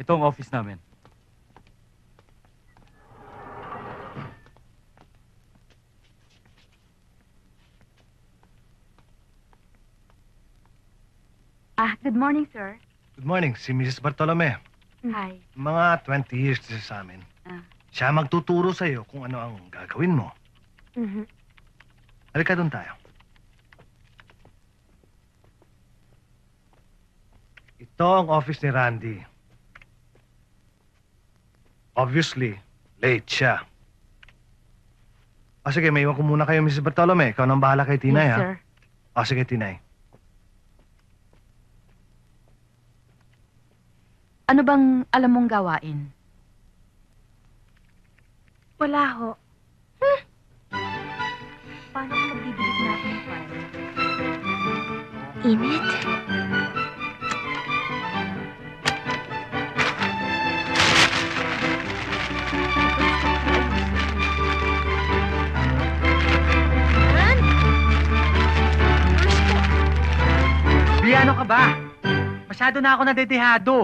Ito ang office namin. Good morning, sir. Good morning, si Mrs. Bartolome. Hi. Mga 20 years na siya sa amin. Ah. Siya magtuturo sa iyo kung ano ang gagawin mo. Mhm. Halika doon tayo. Ito ang office ni Randy. Obviously, late siya. O sige, may iwan ko muna kayo, Mrs. Bartolome. Ikaw nang bahala kay Tinay, Yes, ha? sir. O sige, Tinay. Ano bang alam mong gawain? Wala ho. Paano kung magdidilig natin yung file? Init. Biyano ka ba? Masyado na ako nadedehado.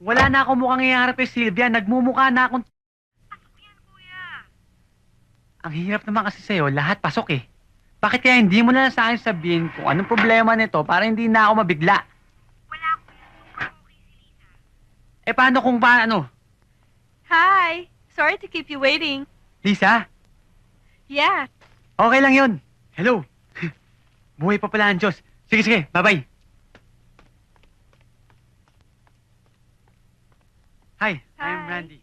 Wala na akong mukhang iharap kay Sylvia. Nagmumukha na akong... Pasok yan, kuya. Ang hirap naman kasi sa'yo, lahat pasok eh. Bakit kaya hindi mo na lang sa akin sabihin kung anong problema nito para hindi na ako mabigla? Wala, kuya. Super okay si Lisa. Eh paano kung paano? Hi! Sorry to keep you waiting. Lisa? Yeah. Okay lang yun. Hello. Buhay pa pala ang Diyos. Sige, sige. Bye-bye. Hi, I'm Hi. Randy.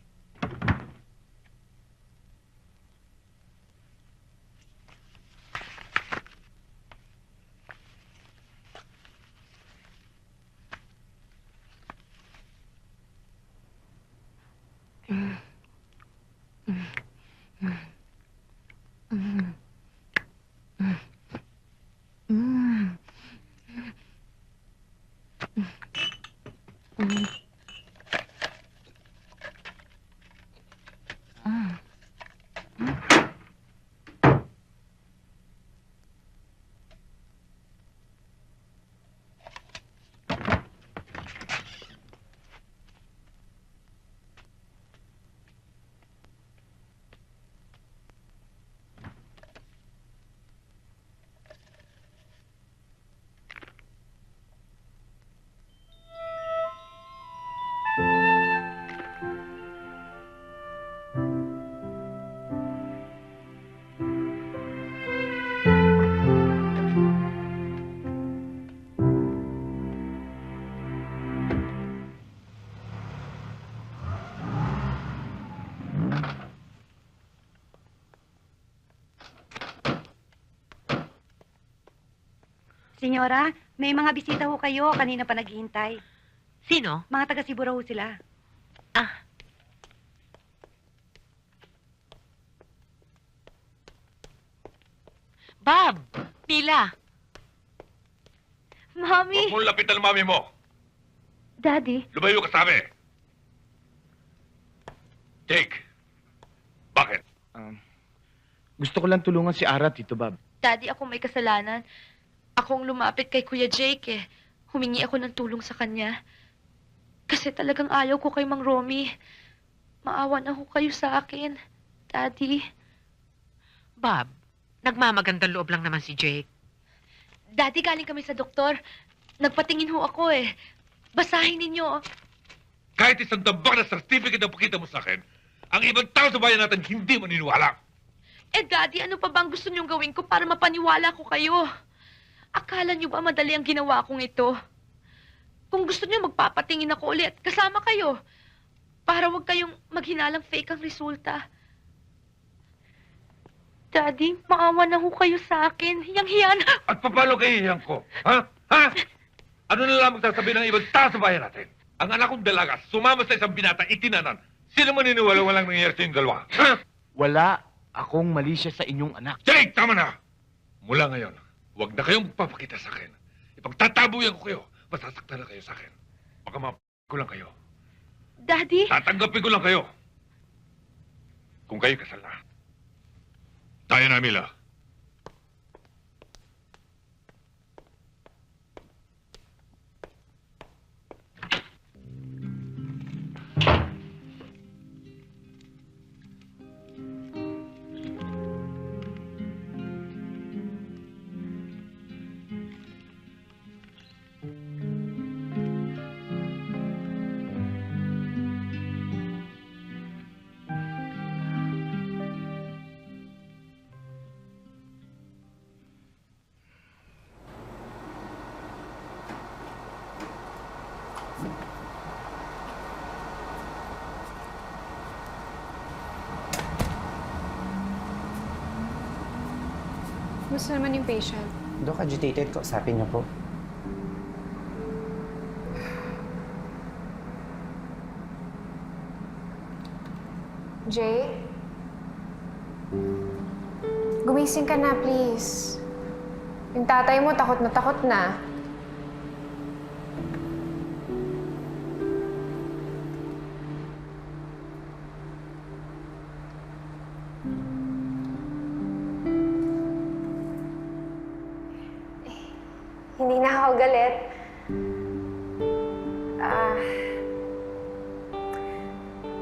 Senyora, may mga bisita ho kayo. Kanina pa naghihintay. Sino? Mga taga Sibura ho sila. Bob! Pila! Mommy! Huwag mong lapitan ang mami mo. Daddy! Lumayo ka sa amin. Jake. Bakit? Gusto ko lang tulungan si Ara, Tito Bob. Daddy, ako may kasalanan. Akong lumapit kay Kuya Jake eh. Humingi ako ng tulong sa kanya. Kasi talagang ayaw ko kay Mang Romy. Maawa na ho kayo sa akin, Daddy. Bob, nagmamagandang loob lang naman si Jake. Daddy, galing kami sa doktor. Nagpatingin ho ako eh. Basahin ninyo. Kahit isang tambak na certificate ang pakita mo sa akin, ang ibang tao sa bayan natin hindi maniniwala. Eh, Daddy, ano pa bang gusto niyong gawin ko para mapaniwala ko kayo? Akala niyo ba madali ang ginawa kong ito? Kung gusto niyo, magpapatingin ako ulit. Kasama kayo. Para wag kayong maghinalang fake ang resulta. Daddy, maawa na ho kayo sa akin. Hiyang-hiyan. At paano kahihiyan ko? Ha? Ha? Ano na lang magsasabi ng ibang tao sa bayan natin? Ang anak kong dalaga, sumama sa isang binata, itinanan. Sino maniniwala walang nangyayari sa yung dalawa? Ha? Wala akong mali siya sa inyong anak. Jake, tama na! Mula ngayon, huwag na kayong magpapakita sa akin. Ipagtatabuyan ko kayo. Masasaktan na kayo sa akin. Baka ko lang kayo. Daddy? Tatanggapin ko lang kayo. Kung kayo kasal na. Tayo na, Mila. Kamusta naman yung patient? Dok, agitated ko. Sabi niyo po. Jay? Gumising ka na, please. Yung tatay mo takot na takot na. Hindi na ako galit.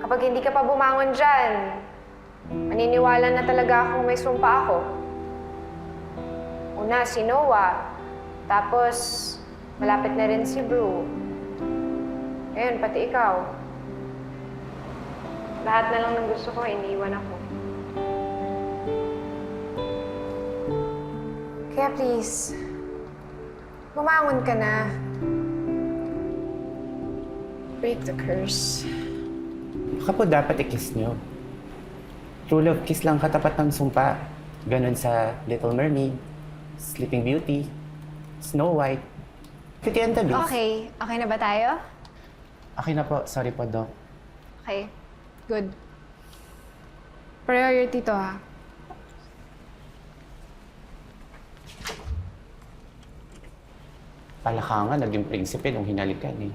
Kapag hindi ka pa bumangon dyan, maniniwala na talaga akong may sumpa ako. Una, si Noah. Tapos, malapit na rin si Bru. Ayun, pati ikaw. Lahat na lang ng gusto ko, iniiwan ako. Kaya please, bumangon ka na. Break the curse. Baka po dapat i-kiss niyo. True love kiss lang katapat ng sumpa. Ganon sa Little Mermaid, Sleeping Beauty, Snow White, Beauty and the Beast. Okay. Okay na ba tayo? Okay na po. Sorry po, Doc. Okay. Good. Priority to, ha? Palaka nga, naging prinsipe nung hinalikan eh.